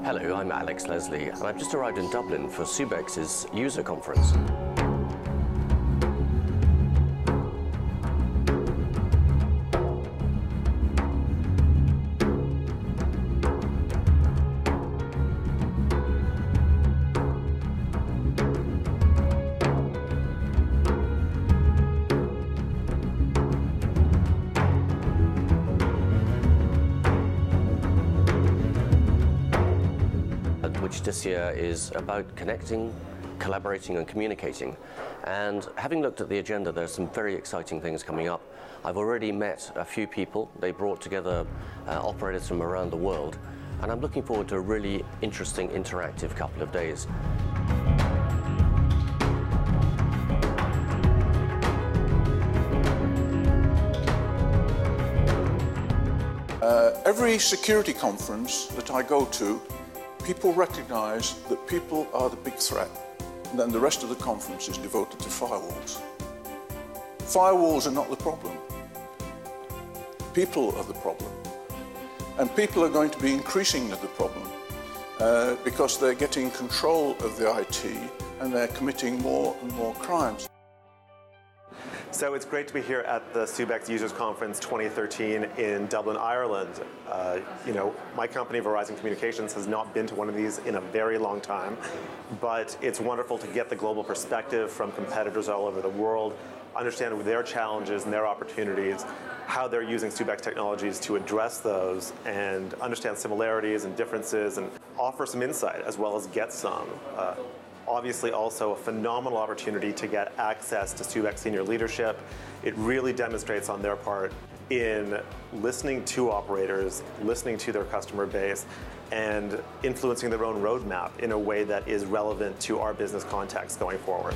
Hello, I'm Alex Leslie, and I've just arrived in Dublin for Subex's User Conference. Which this year is about connecting, collaborating and communicating. And having looked at the agenda, there's some very exciting things coming up. I've already met a few people. They brought together operators from around the world, and I'm looking forward to a really interesting, interactive couple of days. Every security conference that I go to, people recognize that people are the big threat, and then the rest of the conference is devoted to firewalls. Firewalls are not the problem. People are the problem. And people are going to be increasingly the problem because they're getting control of the IT and they're committing more and more crimes. So it's great to be here at the Subex Users Conference 2013 in Dublin, Ireland. My company, Verizon Communications, has not been to one of these in a very long time, but it's wonderful to get the global perspective from competitors all over the world, understand their challenges and their opportunities, how they're using Subex technologies to address those, and understand similarities and differences, and offer some insight as well as get some. Obviously also a phenomenal opportunity to get access to Subex senior leadership. It really demonstrates on their part in listening to operators, listening to their customer base, and influencing their own roadmap in a way that is relevant to our business context going forward.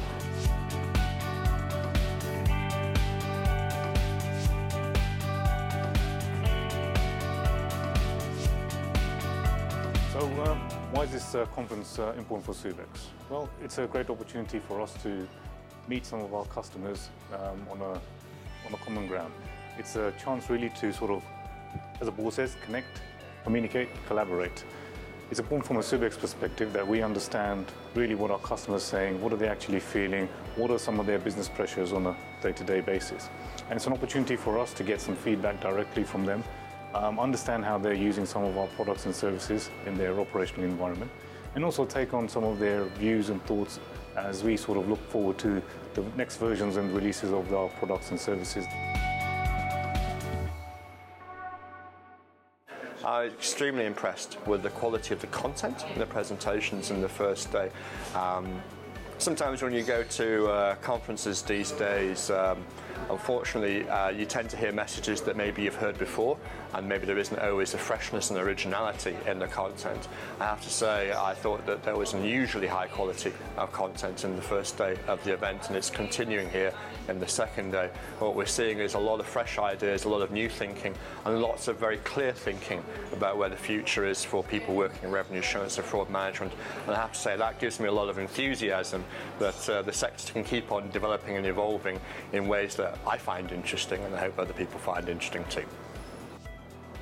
Why is this conference important for Subex? Well, it's a great opportunity for us to meet some of our customers on a common ground. It's a chance really to sort of, as the board says, connect, communicate, collaborate. It's important from a Subex perspective that we understand really what our customers are saying, what are they actually feeling, what are some of their business pressures on a day-to-day basis. And it's an opportunity for us to get some feedback directly from them, understand how they're using some of our products and services in their operational environment, and also take on some of their views and thoughts as we sort of look forward to the next versions and releases of our products and services. I'm extremely impressed with the quality of the content and the presentations in the first day. Sometimes when you go to conferences these days, unfortunately, you tend to hear messages that maybe you've heard before, and maybe there isn't always the freshness and originality in the content. I have to say, I thought that there was unusually high quality of content in the first day of the event, and it's continuing here in the second day. What we're seeing is a lot of fresh ideas, a lot of new thinking, and lots of very clear thinking about where the future is for people working in revenue assurance and fraud management. And I have to say, that gives me a lot of enthusiasm that the sector can keep on developing and evolving in ways that I find interesting, and I hope other people find interesting too.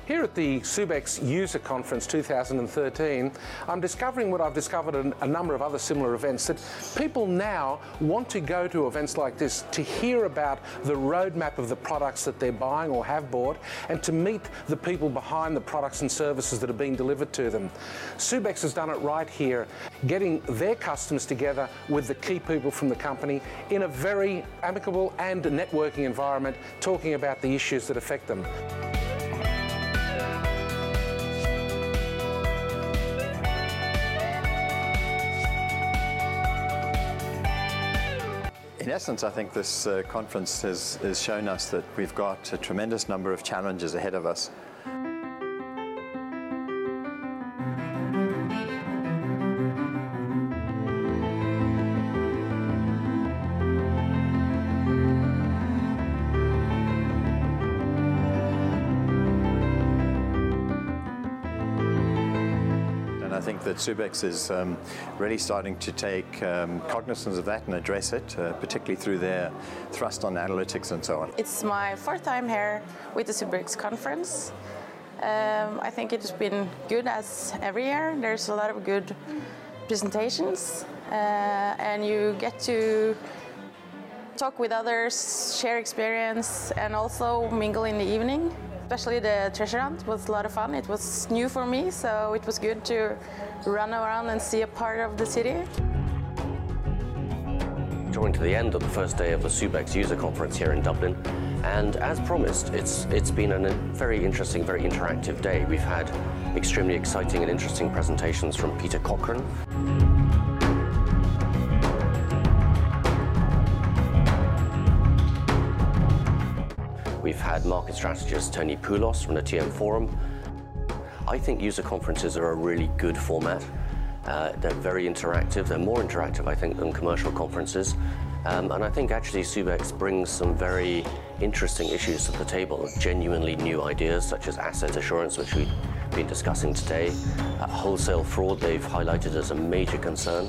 Here at the Subex User Conference 2013, I'm discovering what I've discovered in a number of other similar events, that people now want to go to events like this to hear about the roadmap of the products that they're buying or have bought, and to meet the people behind the products and services that are being delivered to them. Subex has done it right here, getting their customers together with the key people from the company in a very amicable and networking environment, talking about the issues that affect them. In essence, I think this conference has shown us that we've got a tremendous number of challenges ahead of us. I think that Subex is really starting to take cognizance of that and address it, particularly through their thrust on analytics and so on. It's my fourth time here with the Subex conference, I think it's been good as every year. There's a lot of good presentations, and you get to talk with others, share experience, and also mingle in the evening. Especially the treasure hunt was a lot of fun. It was new for me, so it was good to run around and see a part of the city. Drawing to the end of the first day of the Subex User Conference here in Dublin, and as promised, it's been a very interesting, very interactive day. We've had extremely exciting and interesting presentations from Peter Cochrane. We've had market strategist Tony Poulos from the TM Forum. I think user conferences are a really good format. They're very interactive. They're more interactive, I think, than commercial conferences. And I think actually Subex brings some very interesting issues to the table, genuinely new ideas such as asset assurance, which we've been discussing today. Wholesale fraud they've highlighted as a major concern.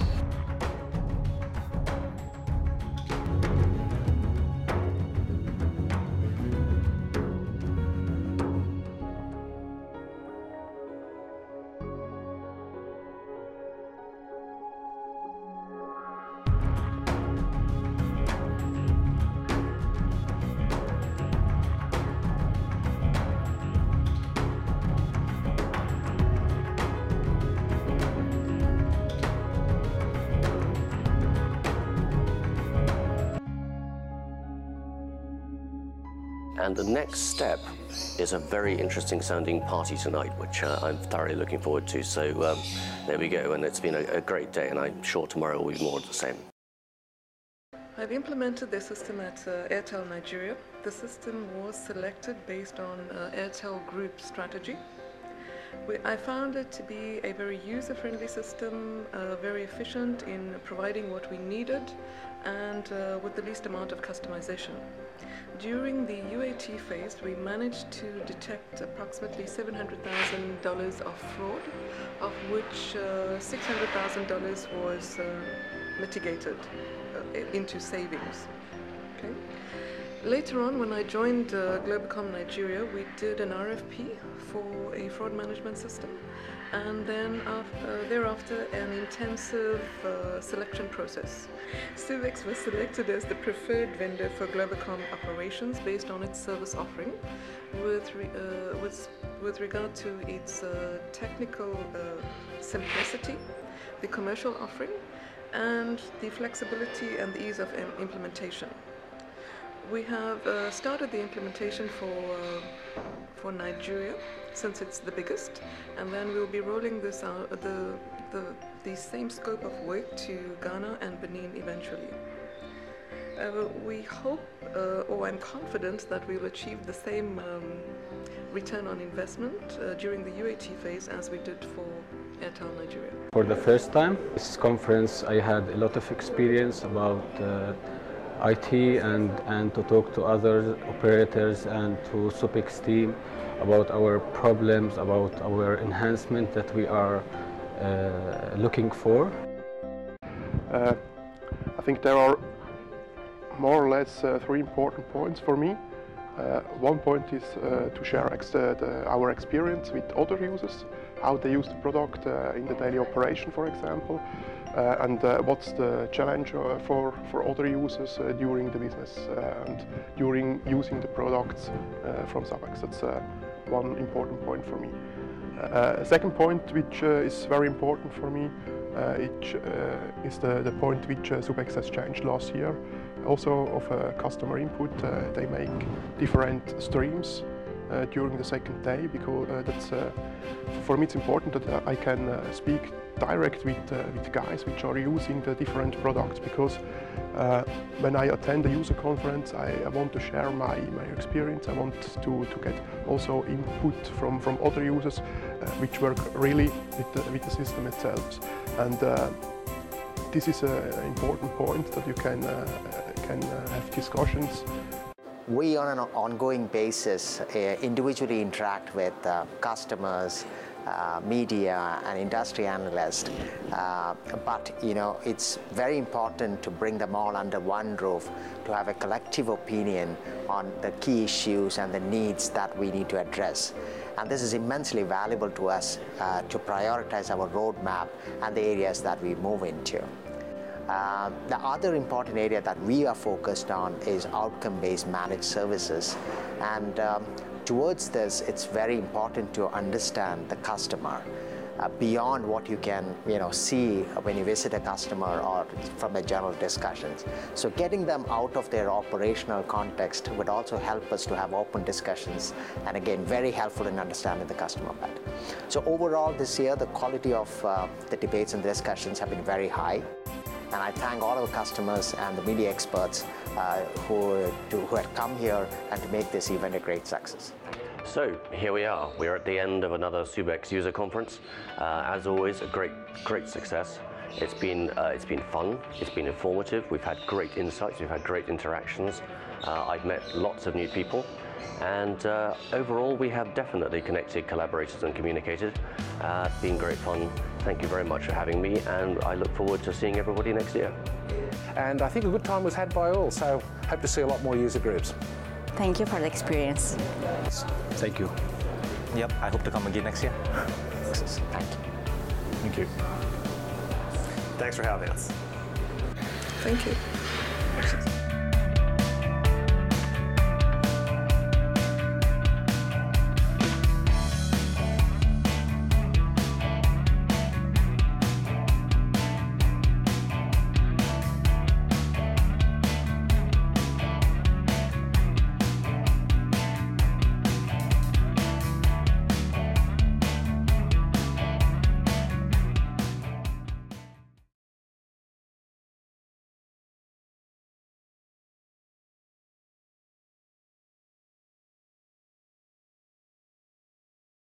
And the next step is a very interesting sounding party tonight, which I'm thoroughly looking forward to. So there we go, and it's been a great day, and I'm sure tomorrow will be more of the same. I've implemented the system at Airtel Nigeria. The system was selected based on Airtel Group strategy. I found it to be a very user-friendly system, very efficient in providing what we needed, and with the least amount of customization. During the UAT phase, we managed to detect approximately $700,000 of fraud, of which $600,000 was mitigated into savings. Okay. Later on, when I joined Telecom Nigeria, we did an RFP for a fraud management system, and then thereafter an intensive selection process. Subex was selected as the preferred vendor for Globacom operations based on its service offering, with regard to its technical simplicity, the commercial offering, and the flexibility and the ease of implementation. We have started the implementation for Nigeria, since it's the biggest, and then we'll be rolling this out, the same scope of work to Ghana and Benin eventually. We hope, or I'm confident, that we'll achieve the same return on investment during the UAT phase as we did for Airtel Nigeria. For the first time, this conference, I had a lot of experience about IT and to talk to other operators and to Subex team about our problems, about our enhancement that we are looking for. I think there are more or less three important points for me. One point is to share our experience with other users, how they use the product in the daily operation, for example, and what's the challenge for other users during the business and during using the products from Subex. That's one important point for me. Second point, which is very important for me, is the point which Subex has changed last year. Also of customer input, they make different streams during the second day, because that's for me it's important that I can speak direct with guys which are using the different products, because when I attend a user conference, I want to share my experience. I want to get also input from other users which work really with the system itself, and this is an important point that you can have discussions. We on an ongoing basis individually interact with customers media and industry analysts, but it's very important to bring them all under one roof to have a collective opinion on the key issues and the needs that we need to address. And this is immensely valuable to us to prioritize our roadmap and the areas that we move into. The other important area that we are focused on is outcome-based managed services. And towards this, it's very important to understand the customer beyond what you can see when you visit a customer or from the general discussions. So getting them out of their operational context would also help us to have open discussions, and again, very helpful in understanding the customer better. So overall this year, the quality of the debates and discussions have been very high. And I thank all our customers and the media experts who had come here and to make this event a great success. So here we are. We're at the end of another Subex User Conference. As always, a great success. It's been fun. It's been informative. We've had great insights. We've had great interactions. I've met lots of new people. And overall, we have definitely connected, collaborated and communicated. It's been great fun. Thank you very much for having me, and I look forward to seeing everybody next year. And I think a good time was had by all, so hope to see a lot more user groups. Thank you for the experience. Thank you. Yep, I hope to come again next year. Thank you. Thank you. Thanks for having us. Thank you.